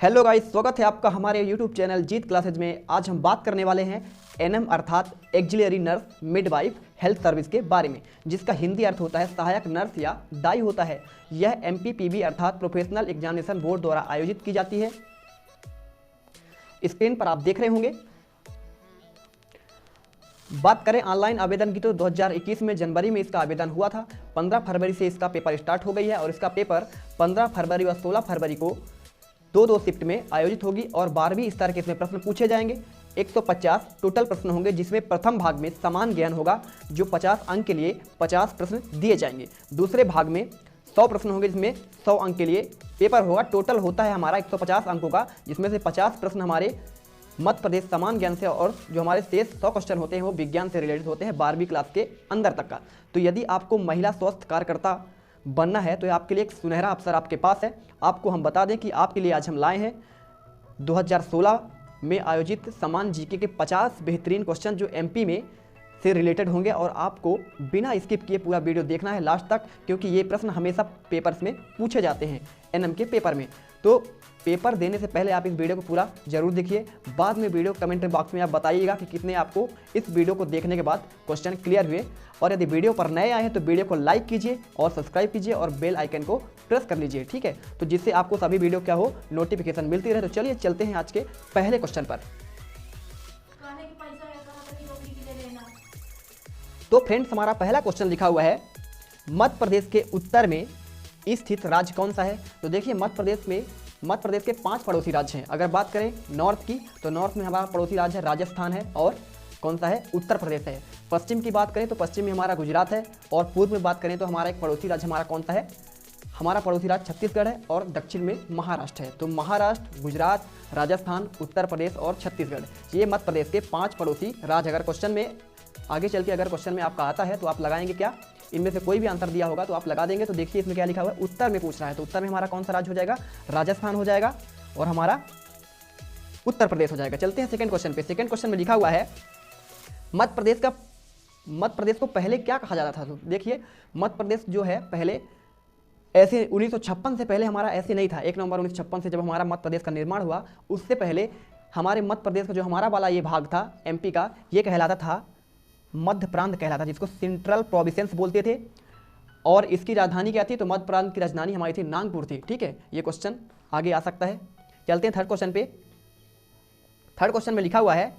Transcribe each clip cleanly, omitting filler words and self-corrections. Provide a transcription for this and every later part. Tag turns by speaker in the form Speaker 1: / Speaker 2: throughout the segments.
Speaker 1: Hello guys, स्वागत है आपका हमारे यूट्यूब चैनल जीत क्लासेज में। आज हम बात करने वाले हैं एनएम अर्थात axillary nurse midwife health service के बारे में, जिसका हिंदी अर्थ होता है सहायक नर्स या दाई होता है। यह एमपीपीबी अर्थात प्रोफेशनल एग्जामिनेशन बोर्ड द्वारा आयोजित की जाती है। स्क्रीन पर आप देख रहे होंगे। बात करें ऑनलाइन आवेदन की तो 2021 में जनवरी में इसका आवेदन हुआ था। 15 फरवरी से इसका पेपर स्टार्ट हो गई है और इसका पेपर 15 फरवरी व 16 फरवरी को दो शिफ्ट में आयोजित होगी और 12वीं स्तर के इसमें प्रश्न पूछे जाएंगे। 150 टोटल प्रश्न होंगे, जिसमें प्रथम भाग में समान ज्ञान होगा जो 50 अंक के लिए 50 प्रश्न दिए जाएंगे। दूसरे भाग में 100 प्रश्न होंगे, जिसमें 100 अंक के लिए पेपर होगा। टोटल होता है हमारा 150 अंकों का, जिसमें से 50 प्रश्न हमारे मध्य प्रदेश समान ज्ञान से और जो हमारे शेष 100 क्वेश्चन होते हैं वो विज्ञान से रिलेटेड होते हैं 12वीं क्लास के अंदर तक का। तो यदि आपको महिला स्वास्थ्य कार्यकर्ता बनना है तो आपके लिए एक सुनहरा अवसर आपके पास है। आपको हम बता दें कि आपके लिए आज हम लाए हैं 2016 में आयोजित समान जीके के 50 बेहतरीन क्वेश्चन जो एमपी में से रिलेटेड होंगे और आपको बिना स्किप किए पूरा वीडियो देखना है लास्ट तक, क्योंकि ये प्रश्न हमेशा पेपर्स में पूछे जाते हैं एनएम के पेपर में। तो पेपर देने से पहले आप इस वीडियो को पूरा जरूर देखिए। बाद में वीडियो कमेंट बॉक्स में आप बताइएगा कि कितने आपको इस वीडियो को देखने के बाद क्वेश्चन क्लियर हुए। और यदि वीडियो पर नए आए हैं तो वीडियो को लाइक कीजिए और सब्सक्राइब कीजिए और बेल आइकन को प्रेस कर लीजिए, ठीक है, तो जिससे आपको सभी वीडियो क्या हो नोटिफिकेशन मिलती रहे। तो चलिए चलते हैं आज के पहले क्वेश्चन पर। तो फ्रेंड्स, हमारा पहला क्वेश्चन लिखा हुआ है मध्य प्रदेश के उत्तर में स्थित राज्य कौन सा है। तो देखिए मध्य प्रदेश के 5 पड़ोसी राज्य हैं। अगर बात करें नॉर्थ की तो नॉर्थ में हमारा पड़ोसी राज्य है राजस्थान है और कौन सा है उत्तर प्रदेश है। पश्चिम की बात करें तो पश्चिम में हमारा गुजरात है और पूर्व में बात करें तो हमारा एक पड़ोसी राज्य हमारा कौन सा है, हमारा पड़ोसी राज्य छत्तीसगढ़ है और दक्षिण में महाराष्ट्र है। तो महाराष्ट्र, गुजरात, राजस्थान, उत्तर प्रदेश और छत्तीसगढ़ ये मध्य प्रदेश के 5 पड़ोसी राज्य। अगर क्वेश्चन में आगे चल के अगर क्वेश्चन में आपका आता है तो आप लगाएंगे क्या, इनमें से कोई भी आंसर दिया होगा तो आप लगा देंगे। तो देखिए इसमें क्या लिखा हुआ है, उत्तर में पूछ रहा है तो उत्तर में हमारा कौन सा राज्य हो जाएगा, राजस्थान हो जाएगा और हमारा उत्तर प्रदेश हो जाएगा। चलते हैं सेकंड क्वेश्चन पे। सेकंड क्वेश्चन में लिखा हुआ है मध्य प्रदेश को पहले क्या कहा जाता था। तो देखिए मध्य प्रदेश जो है पहले ऐसे 1956 से पहले हमारा ऐसे नहीं था। 1 नवंबर 1956 से जब हमारा मध्य प्रदेश का निर्माण हुआ उससे पहले हमारे मध्य प्रदेश का जो हमारा वाला ये भाग था एमपी का, ये कहलाता था मध्य प्रांत कहलाता, जिसको सेंट्रल प्रोविंस बोलते थे। और इसकी राजधानी क्या थी, तो मध्य प्रांत की राजधानी हमारी थी नागपुर थी, ठीक है। ये क्वेश्चन आगे आ सकता है। चलते हैं थर्ड क्वेश्चन पे। थर्ड क्वेश्चन में लिखा हुआ है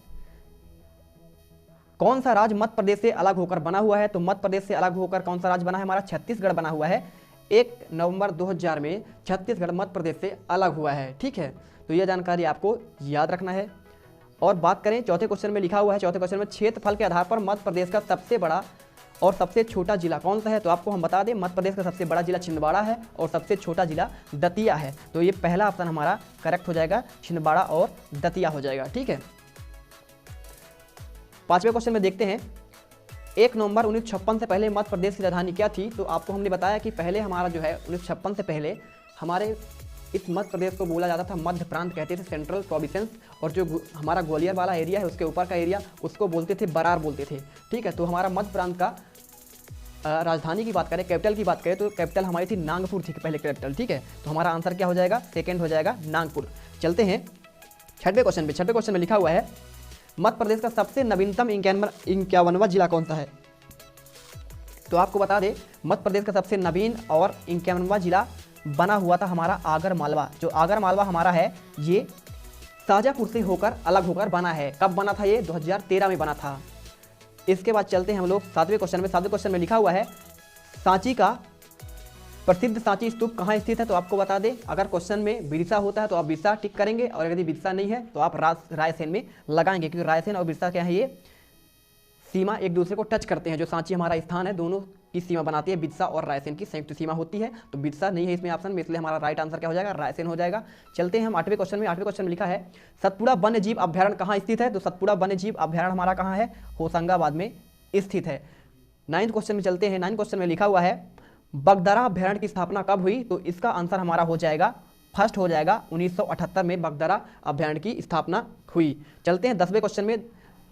Speaker 1: कौन सा राज्य मध्य प्रदेश से अलग होकर बना हुआ है। तो मध्य प्रदेश से अलग होकर कौन सा राज्य बना है, हमारा छत्तीसगढ़ बना हुआ है। 1 नवंबर 2000 में छत्तीसगढ़ मध्य प्रदेश से अलग हुआ है, ठीक है। तो यह जानकारी आपको याद रखना है। और बात करें चौथे क्वेश्चन में लिखा हुआ है, चौथे क्वेश्चन में क्षेत्रफल के आधार पर मध्य प्रदेश का सबसे बड़ा और सबसे छोटा जिला कौन सा है। तो आपको हम बता दें मध्य प्रदेश का सबसे बड़ा जिला छिंदवाड़ा है और सबसे छोटा जिला दतिया है। तो ये पहला ऑप्शन हमारा करेक्ट हो जाएगा, छिंदवाड़ा और दतिया हो जाएगा, ठीक है। पांचवें क्वेश्चन में देखते हैं 1 नवंबर 1956 से पहले मध्य प्रदेश की राजधानी क्या थी। तो आपको हमने बताया कि पहले हमारा जो है 1956 से पहले हमारे इस मध्य प्रदेश को बोला जाता था मध्य प्रांत कहते थे, सेंट्रल प्रोविंस। और जो हमारा ग्वालियर वाला एरिया है उसके ऊपर का एरिया उसको बोलते थे बरार बोलते थे, ठीक है। तो हमारा मध्य प्रांत का राजधानी की बात करें, कैपिटल की बात करें तो कैपिटल हमारी थी नागपुर थी पहले कैपिटल, ठीक है। तो हमारा आंसर क्या हो जाएगा, सेकेंड हो जाएगा नागपुर। चलते हैं छठवें क्वेश्चन पे। छठवें क्वेश्चन में लिखा हुआ है मध्य प्रदेश का सबसे नवीनतम 51वां जिला कौन सा है। तो आपको बता दें मध्य प्रदेश का सबसे नवीन और 51वां जिला बना हुआ था हमारा आगर मालवा। जो आगर मालवा हमारा है ये शाजापुर से होकर अलग होकर बना है। कब बना था ये, 2013 में बना था। इसके बाद चलते हैं हम लोग 7वें क्वेश्चन में। 7वें क्वेश्चन में लिखा हुआ है सांची का प्रसिद्ध सांची स्तूप कहाँ स्थित है। तो आपको बता दें अगर क्वेश्चन में बिरसा होता है तो आप बिरसा टिक करेंगे और यदि बिरसा नहीं है तो आप रायसेन में लगाएंगे, क्योंकि रायसेन और बिरसा क्या है ये सीमा एक दूसरे को टच करते हैं। जो सांची हमारा स्थान है दोनों की सीमा बनाती है, बिरसा और रायसेन की संयुक्त सीमा होती है। तो बिरसा नहीं है इसमें ऑप्शन में, इसलिए हमारा राइट आंसर क्या हो जाएगा, रायसेन हो जाएगा। चलते हैं हम 8वें क्वेश्चन में। 8वें क्वेश्चन में लिखा है सतपुड़ा वन्य जीव अभ्यारण्य कहाँ स्थित है। तो सतपुड़ा वन्य जीव अभ्यारण्य हमारा कहाँ है, होशंगाबाद में स्थित है। 9th क्वेश्चन में चलते हैं। 9th क्वेश्चन में लिखा हुआ है बगदरा अभ्यारण्य की स्थापना कब हुई। तो इसका आंसर हमारा हो जाएगा फर्स्ट हो जाएगा 1978 में बगदरा अभ्यारण्य की स्थापना हुई। चलते हैं 10वें क्वेश्चन में।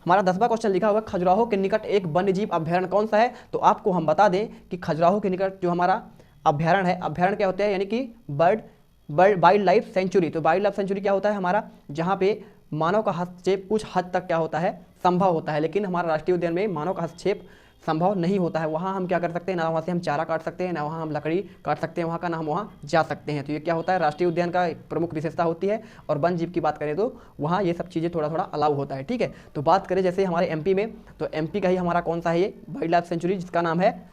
Speaker 1: हमारा 10वां क्वेश्चन लिखा हुआ है खजुराहो के निकट एक वन्यजीव अभ्यारण्य कौन सा है। तो आपको हम बता दें कि खजुराहो के निकट जो हमारा अभ्यारण्य है, अभ्यारण्य क्या होते हैं, यानी कि बर्ड वाइल्ड लाइफ सेंचुरी। तो वाइल्ड लाइफ सेंचुरी क्या होता है हमारा, जहाँ पे मानव का हस्तक्षेप कुछ हद तक क्या होता है, संभव होता है। लेकिन हमारा राष्ट्रीय उद्यान में मानव का हस्तक्षेप संभव नहीं होता है। वहाँ हम क्या कर सकते हैं, ना वहाँ से हम चारा काट सकते हैं, ना वहाँ हम लकड़ी काट सकते हैं वहाँ का, ना हम वहाँ जा सकते हैं। तो ये क्या होता है, राष्ट्रीय उद्यान का एक प्रमुख विशेषता होती है। और वन जीव की बात करें तो वहाँ ये सब चीज़ें थोड़ा थोड़ा अलाउ होता है, ठीक है। तो बात करें जैसे हमारे एमपी में, तो एमपी का ही हमारा कौन सा है ये वाइल्ड लाइफ सेंचुरी, जिसका नाम है,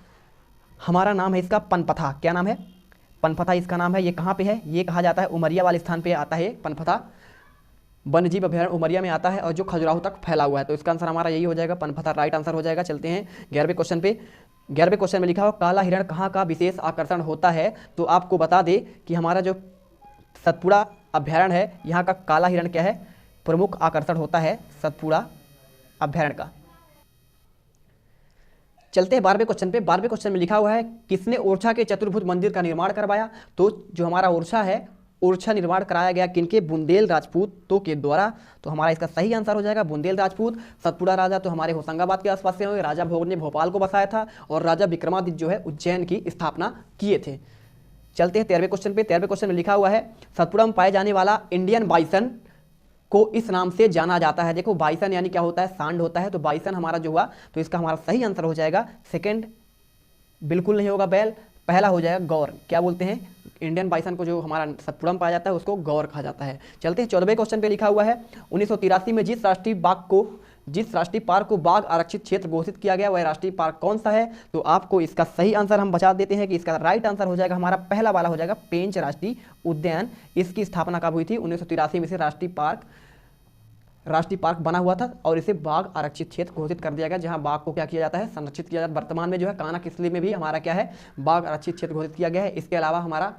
Speaker 1: हमारा नाम है इसका पनपथा। क्या नाम है, पनपथा इसका नाम है। ये कहाँ पे है, ये कहा जाता है उमरिया वाले स्थान पे आता है पनपथा। वन्यजीव अभयारण्य उमरिया में आता है और जो खजुराहो तक फैला हुआ है। तो इसका आंसर हमारा यही हो जाएगा, पनपथा राइट आंसर हो जाएगा। चलते हैं 11वें क्वेश्चन पे। 11वें क्वेश्चन में लिखा हो काला हिरण कहाँ का विशेष आकर्षण होता है। तो आपको बता दें कि हमारा जो सतपुड़ा अभयारण्य है, यहाँ का काला हिरण क्या है, प्रमुख आकर्षण होता है सतपुड़ा अभयारण्य का। चलते हैं 12वें क्वेश्चन पे। 12वें क्वेश्चन में लिखा हुआ है किसने ओरछा के चतुर्भुज मंदिर का निर्माण करवाया। तो जो हमारा ओरछा है, ओरछा निर्माण कराया गया किनके, बुंदेल राजपूतों के द्वारा। तो हमारा इसका सही आंसर हो जाएगा बुंदेल राजपूत। सतपुड़ा राजा तो हमारे होशंगाबाद के आसपास से हुए, राजा भोग ने भोपाल को बसाया था और राजा विक्रमादित्य जो है उज्जैन की स्थापना किए थे। चलते हैं 13वें क्वेश्चन पे। 13वें क्वेश्चन में लिखा हुआ है सतपुड़ा में पाए जाने वाला इंडियन बाइसन को इस नाम से जाना जाता है। देखो बाइसन यानी क्या होता है, सांड होता है। तो बाइसन हमारा जो हुआ, तो इसका हमारा सही आंसर हो जाएगा सेकंड, बिल्कुल नहीं होगा बैल, पहला हो जाएगा गौर। क्या बोलते हैं, इंडियन बाइसन को जो हमारा सतपुड़ा में पाया जाता है उसको गौर कहा जाता है। चलते हैं 14वें क्वेश्चन पे। लिखा हुआ है 1983 में जिस राष्ट्रीय पार्क को बाघ आरक्षित क्षेत्र घोषित किया गया वह राष्ट्रीय पार्क कौन सा है। तो आपको इसका सही आंसर हम बता देते हैं कि इसका राइट आंसर हो जाएगा हमारा पहला वाला हो जाएगा पेंच राष्ट्रीय उद्यान। इसकी स्थापना कब हुई थी, 1983 में से राष्ट्रीय पार्क बना हुआ था और इसे बाघ आरक्षित क्षेत्र घोषित कर दिया गया, जहां बाघ को क्या किया जाता है, संरक्षित किया जाता है। वर्तमान में जो है कान्हा किसली में भी हमारा क्या है, बाघ आरक्षित क्षेत्र घोषित किया गया है। इसके अलावा हमारा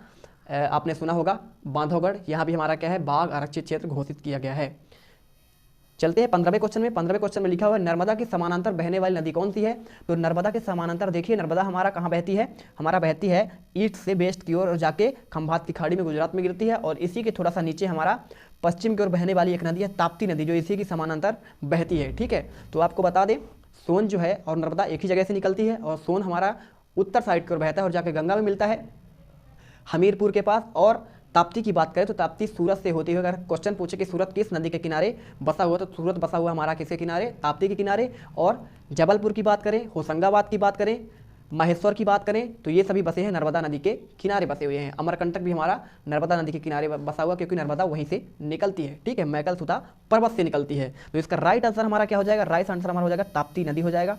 Speaker 1: आपने सुना होगा बांधवगढ़, यहाँ भी हमारा क्या है, बाघ आरक्षित क्षेत्र घोषित किया गया है। चलते हैं 15वें क्वेश्चन में। 15वें क्वेश्चन में लिखा हुआ है नर्मदा के समानांतर बहने वाली नदी कौन सी है। तो नर्मदा के समानांतर देखिए, नर्मदा हमारा कहाँ बहती है, हमारा बहती है ईस्ट से वेस्ट की ओर और जाके खंभात की खाड़ी में गुजरात में गिरती है। और इसी के थोड़ा सा नीचे हमारा पश्चिम की ओर बहने वाली एक नदी है ताप्ती नदी, जो इसी की समानांतर बहती है, ठीक है। तो आपको बता दें सोन जो है और नर्मदा एक ही जगह से निकलती है और सोन हमारा उत्तर साइड की ओर बहता है और जाके गंगा में मिलता है हमीरपुर के पास। और ताप्ती की बात करें तो ताप्ती सूरत से होती है। अगर क्वेश्चन पूछे कि सूरत किस नदी के किनारे बसा हुआ, तो सूरत बसा हुआ हमारा किसके किनारे, ताप्ती के किनारे। और जबलपुर की बात करें, होशंगाबाद की बात करें, महेश्वर की बात करें, तो ये सभी बसे हैं नर्मदा नदी के किनारे बसे हुए हैं। अमरकंटक भी हमारा नर्मदा नदी के किनारे बसा हुआ, क्योंकि नर्मदा वहीं से निकलती है, ठीक है, मैकल सुता पर्वत से निकलती है। तो इसका राइट आंसर हमारा क्या हो जाएगा, राइट आंसर हमारा हो जाएगा ताप्ती नदी हो जाएगा।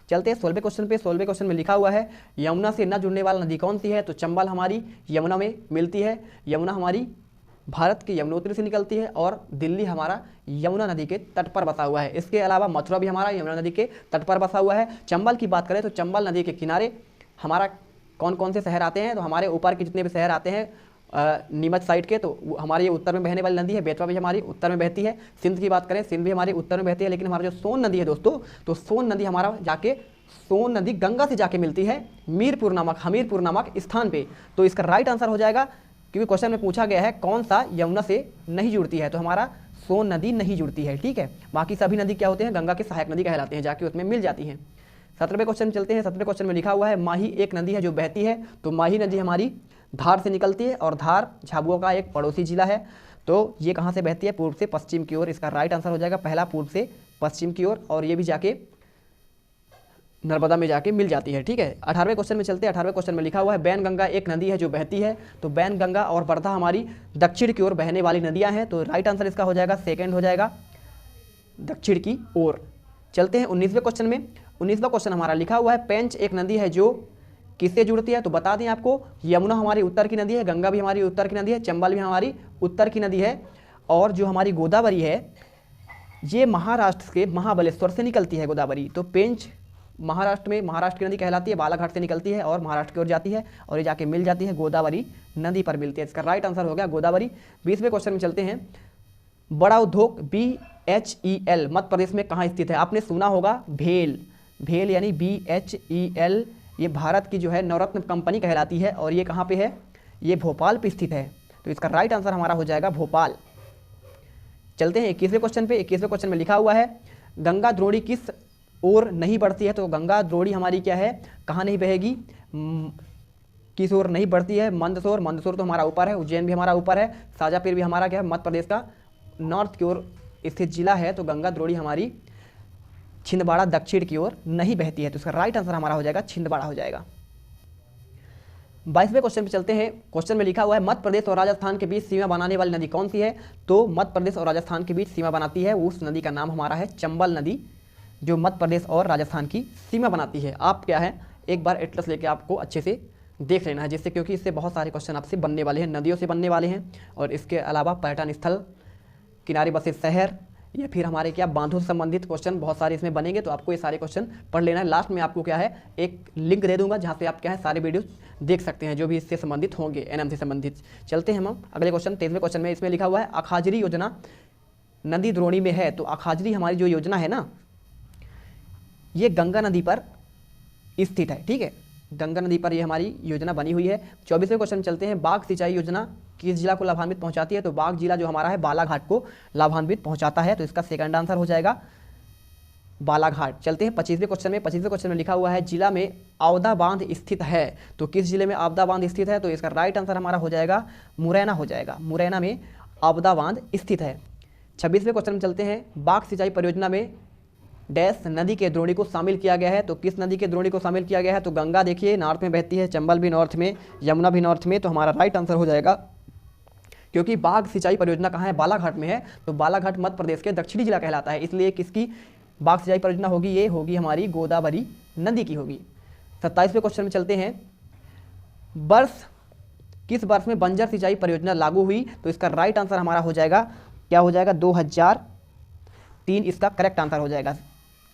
Speaker 1: चलते हैं 16वें क्वेश्चन पे। 16वें क्वेश्चन में लिखा हुआ है यमुना से न जुड़ने वाला नदी कौन सी है। तो चंबल हमारी यमुना में मिलती है। यमुना हमारी भारत के यमुनोत्री से निकलती है और दिल्ली हमारा यमुना नदी के तट पर बसा हुआ है। इसके अलावा मथुरा भी हमारा यमुना नदी के तट पर बसा हुआ है। चंबल की बात करें तो चंबल नदी के किनारे हमारा कौन कौन से शहर आते हैं। तो हमारे ऊपर के जितने भी शहर आते हैं नीमच साइड के, तो हमारी ये उत्तर में बहने वाली नदी है। बेतवा भी हमारी उत्तर में बहती है। सिंध की बात करें, सिंध भी हमारी उत्तर में बहती है। लेकिन हमारा जो सोन नदी है दोस्तों, तो सोन नदी हमारा जाके, सोन नदी गंगा से जाके मिलती है हमीरपुर नामक स्थान पे। तो इसका राइट आंसर हो जाएगा, क्योंकि क्वेश्चन में पूछा गया है कौन सा यमुना से नहीं जुड़ती है, तो हमारा सोन नदी नहीं जुड़ती है, ठीक है। बाकी सभी नदी क्या होते हैं, गंगा के सहायक नदी कहलाते हैं, जाके उसमें मिल जाती हैं। 17वें क्वेश्चन चलते हैं। 17वें क्वेश्चन में लिखा हुआ है माही एक नदी है जो बहती है। तो माही नदी हमारी धार से निकलती है और धार झाबुआ का एक पड़ोसी जिला है। तो ये कहाँ से बहती है, पूर्व से पश्चिम की ओर। इसका राइट आंसर हो जाएगा पहला, पूर्व से पश्चिम की ओर, और ये भी जाके नर्मदा में जाके मिल जाती है, ठीक है। 18वें क्वेश्चन में चलते हैं। 18वें क्वेश्चन में लिखा हुआ है बैन गंगा एक नदी है जो बहती है। तो बैन गंगा और वर्धा हमारी दक्षिण की ओर बहने वाली नदियां हैं। तो राइट आंसर इसका हो जाएगा सेकंड हो जाएगा, दक्षिण की ओर। चलते हैं 19वें क्वेश्चन में। 19वां क्वेश्चन हमारा लिखा हुआ है पेंच एक नदी है जो किससे जुड़ती है। तो बता दें आपको, यमुना हमारी उत्तर की नदी है, गंगा भी हमारी उत्तर की नदी है, चंबल भी हमारी उत्तर की नदी है, और जो हमारी गोदावरी है ये महाराष्ट्र के महाबलेश्वर से निकलती है गोदावरी। तो पेंच महाराष्ट्र की नदी कहलाती है, बालाघाट से निकलती है और महाराष्ट्र की ओर जाती है और ये जाके मिल जाती है गोदावरी नदी पर मिलती है। इसका राइट आंसर हो गया गोदावरी। 20वें क्वेश्चन में चलते हैं। बड़ा उद्योग BHEL मध्य प्रदेश में कहाँ स्थित है। आपने सुना होगा भेल यानी BHEL, ये भारत की जो है नवरत्न कंपनी कहलाती है और ये कहाँ पे है, ये भोपाल पे स्थित है। तो इसका राइट आंसर हमारा हो जाएगा भोपाल। चलते हैं 21वें क्वेश्चन पे। 21वें क्वेश्चन में लिखा हुआ है गंगा द्रोणी किस ओर नहीं बढ़ती है। तो गंगा द्रोणी हमारी क्या है, कहाँ नहीं बहेगी, किस ओर नहीं बढ़ती है? मंदसौर, मंदसौर तो हमारा ऊपर है, उज्जैन भी हमारा ऊपर है, शाजापुर भी हमारा क्या है, मध्य प्रदेश का नॉर्थ की ओर स्थित जिला है। तो गंगा द्रोणी हमारी छिंदवाड़ा दक्षिण की ओर नहीं बहती है, तो इसका राइट आंसर हमारा हो जाएगा छिंदवाड़ा हो जाएगा। 22वें क्वेश्चन पे चलते हैं। क्वेश्चन में लिखा हुआ है मध्य प्रदेश और राजस्थान के बीच सीमा बनाने वाली नदी कौन सी है? तो मध्य प्रदेश और राजस्थान के बीच सीमा बनाती है उस नदी का नाम हमारा है चंबल नदी, जो मध्य प्रदेश और राजस्थान की सीमा बनाती है। आप क्या है, एक बार एटलस लेके आपको अच्छे से देख लेना है, जिससे क्योंकि इससे बहुत सारे क्वेश्चन आपसे बनने वाले हैं, नदियों से बनने वाले हैं, और इसके अलावा पर्यटन स्थल, किनारे बसे शहर, या फिर हमारे क्या बांधों से संबंधित क्वेश्चन बहुत सारे इसमें बनेंगे। तो आपको ये सारे क्वेश्चन पढ़ लेना है। लास्ट में आपको क्या है, एक लिंक दे दूंगा जहाँ से आप क्या है सारे वीडियो देख सकते हैं जो भी इससे संबंधित होंगे, एनएम से संबंधित। चलते हैं हम अगले क्वेश्चन, 23वें क्वेश्चन में। इसमें लिखा हुआ है अखाजरी योजना नदी द्रोणी में है। तो अखाजरी हमारी जो योजना है ना, ये गंगा नदी पर स्थित है, ठीक है, गंगा नदी पर ये हमारी योजना बनी हुई है। 24वें क्वेश्चन चलते हैं। बाघ सिंचाई योजना किस जिला को लाभान्वित पहुंचाती है? तो बाघ जिला जो हमारा है बालाघाट को लाभान्वित पहुंचाता है, तो इसका सेकंड आंसर हो जाएगा बालाघाट। चलते हैं 25वें क्वेश्चन में। 25वें क्वेश्चन में लिखा हुआ है जिला में आवदा बांध स्थित है। तो किस जिले में आवदा बांध स्थित है? तो इसका राइट आंसर हमारा हो जाएगा मुरैना हो जाएगा, मुरैना में आवदा बांध स्थित है। 26वें क्वेश्चन में चलते हैं। बाघ सिंचाई परियोजना में डैश नदी के द्रोणी को शामिल किया गया है। तो किस नदी के द्रोणी को शामिल किया गया है? तो गंगा देखिए नॉर्थ में बहती है, चंबल भी नॉर्थ में, यमुना भी नॉर्थ में, तो हमारा राइट आंसर हो जाएगा। क्योंकि बाघ सिंचाई परियोजना कहाँ है? बालाघाट में है, तो बालाघाट मध्य प्रदेश के दक्षिणी जिला कहलाता है, इसलिए किसकी बाघ सिंचाई परियोजना होगी? ये होगी हमारी गोदावरी नदी की होगी। 27वें क्वेश्चन में चलते हैं। किस वर्ष में बंजर सिंचाई परियोजना लागू हुई? तो इसका राइट आंसर हमारा हो जाएगा, क्या हो जाएगा? 2003 इसका करेक्ट आंसर हो जाएगा।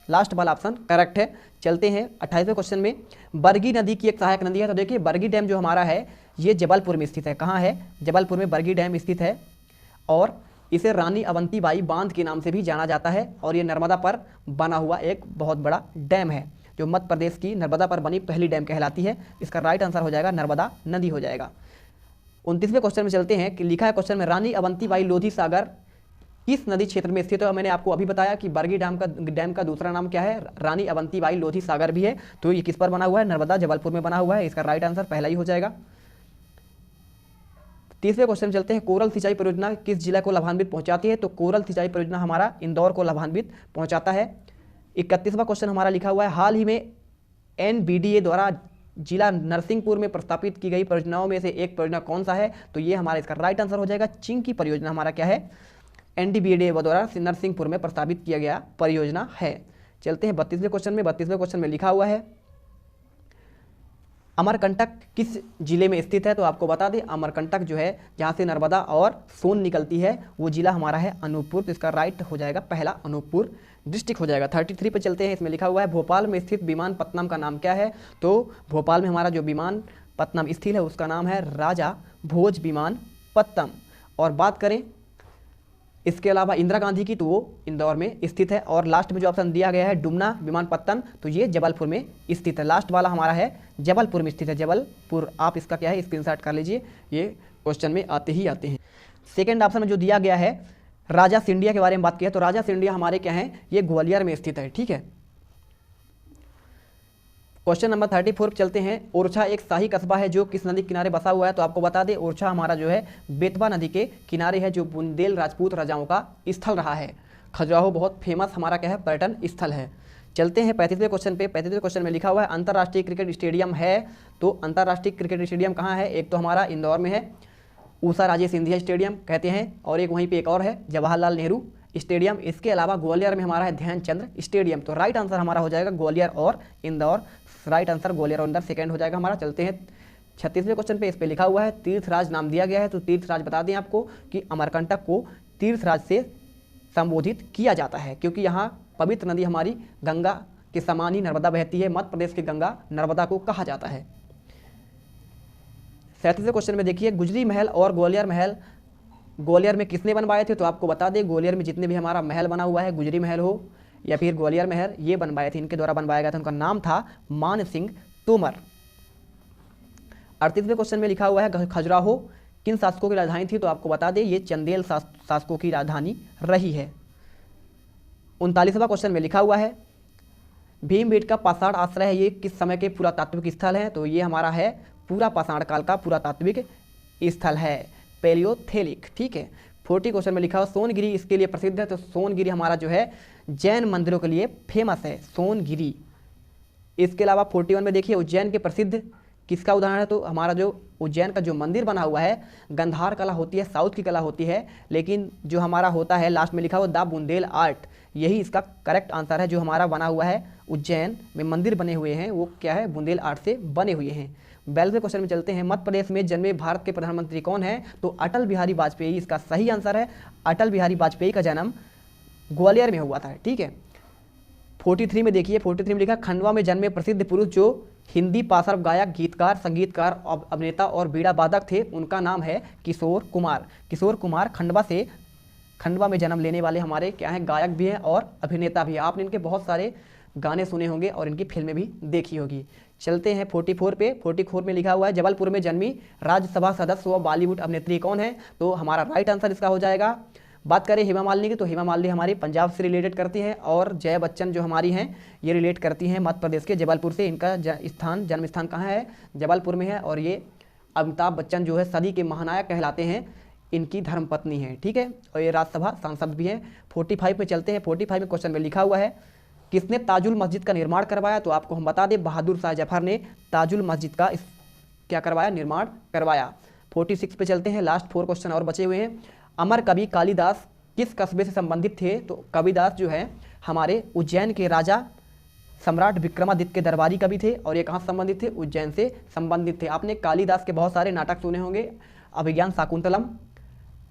Speaker 1: लास्ट वाला ऑप्शन करेक्ट है। चलते हैं 28वें क्वेश्चन में। बरगी नदी की एक सहायक नदी है। तो देखिए बरगी डैम जो हमारा है ये जबलपुर में स्थित है। कहाँ है? जबलपुर में बरगी डैम स्थित है, और इसे रानी अवंतीबाई बांध के नाम से भी जाना जाता है, और ये नर्मदा पर बना हुआ एक बहुत बड़ा डैम है, जो मध्य प्रदेश की नर्मदा पर बनी पहली डैम कहलाती है। इसका राइट आंसर हो जाएगा नर्मदा नदी हो जाएगा। 29वें क्वेश्चन में चलते हैं कि लिखा है क्वेश्चन में रानी अवंतीबाई लोधी सागर किस नदी क्षेत्र में स्थित है? मैंने आपको अभी बताया कि बरगी डैम का दूसरा नाम क्या है? रानी अवंतीबाई लोधी सागर भी है। तो ये किस पर बना हुआ है? नर्मदा जबलपुर में बना हुआ है। इसका राइट आंसर पहला ही हो जाएगा। 30वें क्वेश्चन में चलते हैं। कोरल सिंचाई परियोजना किस जिला को लाभान्वित पहुंचाती है? तो कोरल सिंचाई परियोजना हमारा इंदौर को लाभान्वित पहुंचाता है। 31वां क्वेश्चन हमारा लिखा हुआ है हाल ही में NBDA द्वारा जिला नरसिंहपुर में प्रस्तावित की गई परियोजनाओं में से एक परियोजना कौन सा है? तो ये हमारा इसका राइट आंसर हो जाएगा चिंकी परियोजना हमारा क्या है? NDBDA द्वारा नरसिंहपुर में प्रस्तावित किया गया परियोजना है। चलते हैं 32वें क्वेश्चन में। 32वें क्वेश्चन में लिखा हुआ है अमरकंटक किस जिले में स्थित है? तो आपको बता दें अमरकंटक जो है जहाँ से नर्मदा और सोन निकलती है वो जिला हमारा है अनूपपुर। तो इसका राइट हो जाएगा पहला अनूपपुर डिस्ट्रिक्ट हो जाएगा। 33 पे चलते हैं। इसमें लिखा हुआ है भोपाल में स्थित विमानपत्तनम का नाम क्या है? तो भोपाल में हमारा जो विमानपत्तनम स्थित है उसका नाम है राजा भोज विमानपत्तनम। और बात करें इसके अलावा इंदिरा गांधी की, तो वो इंदौर में स्थित है। और लास्ट में जो ऑप्शन दिया गया है डुमना विमानपत्तन, तो ये जबलपुर में स्थित है। लास्ट वाला हमारा है जबलपुर में स्थित है, जबलपुर। आप इसका क्या है स्क्रीनशॉट कर लीजिए, ये क्वेश्चन में आते हैं। सेकेंड ऑप्शन में जो दिया गया है राजा सिंडिया के बारे में बात किया, तो राजा सिंडिया हमारे क्या है? ये ग्वालियर में स्थित है, ठीक है। क्वेश्चन नंबर 34 पर चलते हैं। ओरछा एक शाही कस्बा है जो किस नदी किनारे बसा हुआ है? तो आपको बता दें ओरछा हमारा जो है बेतवा नदी के किनारे है, जो बुंदेल राजपूत राजाओं का स्थल रहा है। खजुराहो बहुत फेमस हमारा क्या है? पर्यटन स्थल है। चलते हैं 35वें क्वेश्चन पे। 35वें क्वेश्चन में लिखा हुआ है अंतर्राष्ट्रीय क्रिकेट स्टेडियम है। तो अंतर्राष्ट्रीय क्रिकेट स्टेडियम कहाँ है? एक तो हमारा इंदौर में है, ऊषा राजे सिंधिया स्टेडियम कहते हैं, और एक वहीं पे एक और है जवाहरलाल नेहरू स्टेडियम। इसके अलावा ग्वालियर में हमारा है ध्यानचंद स्टेडियम। तो राइट आंसर हमारा हो जाएगा ग्वालियर और इंदौर। राइट आंसर ग्वालियर और इंदौर सेकंड हो जाएगा हमारा। चलते हैं 36वें क्वेश्चन पे। इस पे लिखा हुआ है तीर्थराज नाम दिया गया है। तो तीर्थराज बता दें आपको कि अमरकंटक को तीर्थराज से संबोधित किया जाता है, क्योंकि यहाँ पवित्र नदी हमारी गंगा के समान ही नर्मदा बहती है। मध्य प्रदेश की गंगा नर्मदा को कहा जाता है। 37वें क्वेश्चन में देखिए गुजरी महल और ग्वालियर महल ग्वालियर में किसने बनवाए थे? तो आपको बता दें ग्वालियर में जितने भी हमारा महल बना हुआ है, गुजरी महल हो या फिर ग्वालियर महल, ये बनवाए थे, इनके द्वारा बनवाया गया था। उनका नाम था मान सिंह तोमर। 38वें क्वेश्चन में लिखा हुआ है खजुराहो किन शासकों की राजधानी थी? तो आपको बता दें ये चंदेल शासकों की राजधानी रही है। 39वां क्वेश्चन में लिखा हुआ है भीमबेटका पाषाण आश्रय है, ये किस समय के पुरातात्विक स्थल है? तो ये हमारा है पूरा पाषाण काल का पुरातात्विक स्थल है, पैलियोथेलिक। ठीक है, 40 क्वेश्चन में लिखा हुआ सोनगिरी इसके लिए प्रसिद्ध है, तो सोनगिरी हमारा जो है जैन मंदिरों के लिए फेमस है, सोनगिरी। इसके अलावा 41 में देखिए उज्जैन के प्रसिद्ध किसका उदाहरण है, तो हमारा जो उज्जैन का जो मंदिर बना हुआ है गंधार कला होती है, साउथ की कला होती है, लेकिन जो हमारा होता है लास्ट में लिखा हुआ द बुंदेल आर्ट, यही इसका करेक्ट आंसर है। जो हमारा बना हुआ है उज्जैन में मंदिर बने हुए हैं वो क्या है, बुंदेल आर्ट से बने हुए हैं। 42वें क्वेश्चन में चलते हैं, मध्य प्रदेश में जन्मे भारत के प्रधानमंत्री कौन है, तो अटल बिहारी वाजपेयी इसका सही आंसर है। अटल बिहारी वाजपेयी का जन्म ग्वालियर में हुआ था। ठीक है, 43 में देखिए, 43 में लिखा खंडवा में जन्मे प्रसिद्ध पुरुष जो हिंदी पार्श्व गायक, गीतकार, संगीतकार, अभिनेता और बीड़ा वादक थे, उनका नाम है किशोर कुमार। किशोर कुमार खंडवा में जन्म लेने वाले हमारे क्या हैं, गायक भी हैं और अभिनेता भी हैं। आपने इनके बहुत सारे गाने सुने होंगे और इनकी फिल्में भी देखी होगी। चलते हैं 44 पे। 44 में लिखा हुआ है जबलपुर में जन्मी राज्यसभा सदस्य व बॉलीवुड अभिनेत्री कौन है, तो हमारा राइट आंसर इसका हो जाएगा। बात करें हेमा मालिनी की, तो हेमा मालिनी हमारी पंजाब से रिलेटेड करती हैं और जया बच्चन जो हमारी हैं ये रिलेट करती हैं मध्य प्रदेश के जबलपुर से। इनका जन्म स्थान कहाँ है, जबलपुर में है, और ये अमिताभ बच्चन जो है सदी के महानायक कहलाते हैं, इनकी धर्मपत्नी है। ठीक है, और ये राज्यसभा सांसद भी हैं। 45 में चलते हैं। 45 में क्वेश्चन में लिखा हुआ है किसने ताजुल मस्जिद का निर्माण करवाया, तो आपको हम बता दें बहादुर शाह जफर ने ताजुल मस्जिद का क्या करवाया, निर्माण करवाया। 46 पे चलते हैं, लास्ट 4 क्वेश्चन और बचे हुए हैं। अमर कवि कालिदास किस कस्बे से संबंधित थे, तो कविदास जो है हमारे उज्जैन के राजा सम्राट विक्रमादित्य के दरबारी कवि थे, और ये कहाँ संबंधित थे, उज्जैन से संबंधित थे। आपने कालिदास के बहुत सारे नाटक सुने होंगे, अभिज्ञान शाकुंतलम,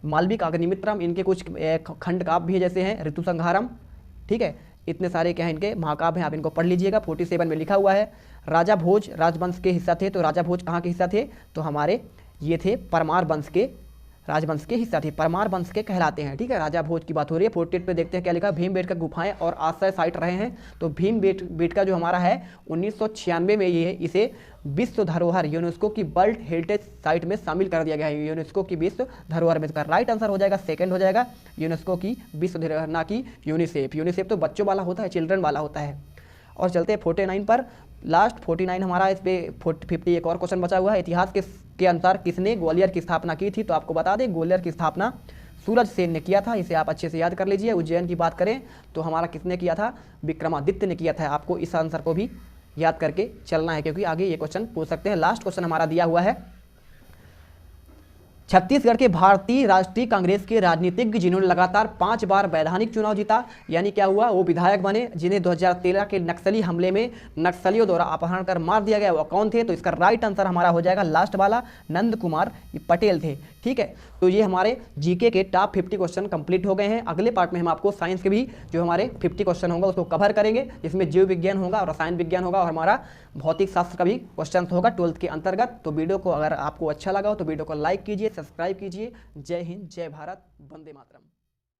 Speaker 1: मालविक अग्निमित्रम, इनके कुछ खंड काव्य भी है जैसे हैं ऋतु संहारम। ठीक है, इतने सारे क्या हैं इनके महाकाव्य हैं, आप इनको पढ़ लीजिएगा। 47 में लिखा हुआ है राजा भोज राजवंश के हिस्सा थे, तो राजा भोज कहाँ के हिस्सा थे, तो हमारे ये थे परमार वंश के, राजवंश के हिस्सा थे, परमार वंश के कहलाते हैं। ठीक है, राजा भोज की बात हो रही है। 48 पे देखते हैं क्या लिखा, भीमबेटका गुफाएं और आश्रय साइट रहे हैं, तो भीमबेटका जो हमारा है 1996 में ये इसे विश्व धरोहर यूनेस्को की वर्ल्ड हेरिटेज साइट में शामिल कर दिया गया है, यूनेस्को की विश्व धरोहर में। इसका राइट आंसर हो जाएगा, सेकंड हो जाएगा, यूनेस्को की विश्व धरोहर, ना कि यूनिसेफ। यूनिसेफ तो बच्चों वाला होता है, चिल्ड्रन वाला होता है। और चलते हैं 49 पर, लास्ट 49 हमारा, इस पे 50 एक और क्वेश्चन बचा हुआ है। इतिहास के अनुसार किसने ग्वालियर की स्थापना की थी, तो आपको बता दें ग्वालियर की स्थापना सूरज सेन ने किया था, इसे आप अच्छे से याद कर लीजिए। उज्जैन की बात करें तो हमारा किसने किया था, विक्रमादित्य ने किया था। आपको इस आंसर को भी याद करके चलना है क्योंकि आगे ये क्वेश्चन पूछ सकते हैं। लास्ट क्वेश्चन हमारा दिया हुआ है, छत्तीसगढ़ के भारतीय राष्ट्रीय कांग्रेस के राजनीतिज्ञ जिन्होंने लगातार 5 बार वैधानिक चुनाव जीता, यानी क्या हुआ, वो विधायक बने, जिन्हें 2013 के नक्सली हमले में नक्सलियों द्वारा अपहरण कर मार दिया गया, वो कौन थे, तो इसका राइट आंसर हमारा हो जाएगा लास्ट वाला, नंद कुमार पटेल थे। ठीक है, तो ये हमारे जीके के टॉप 50 क्वेश्चन कंप्लीट हो गए हैं। अगले पार्ट में हम आपको साइंस के भी जो हमारे 50 क्वेश्चन होगा उसको कवर करेंगे, जिसमें जीव विज्ञान होगा और रसायन विज्ञान होगा और हमारा भौतिक शास्त्र का भी क्वेश्चन होगा 12th के अंतर्गत। तो वीडियो को अगर आपको अच्छा लगा हो तो वीडियो को लाइक कीजिए, सब्सक्राइब कीजिए। जय हिंद, जय भारत, वंदे मातरम।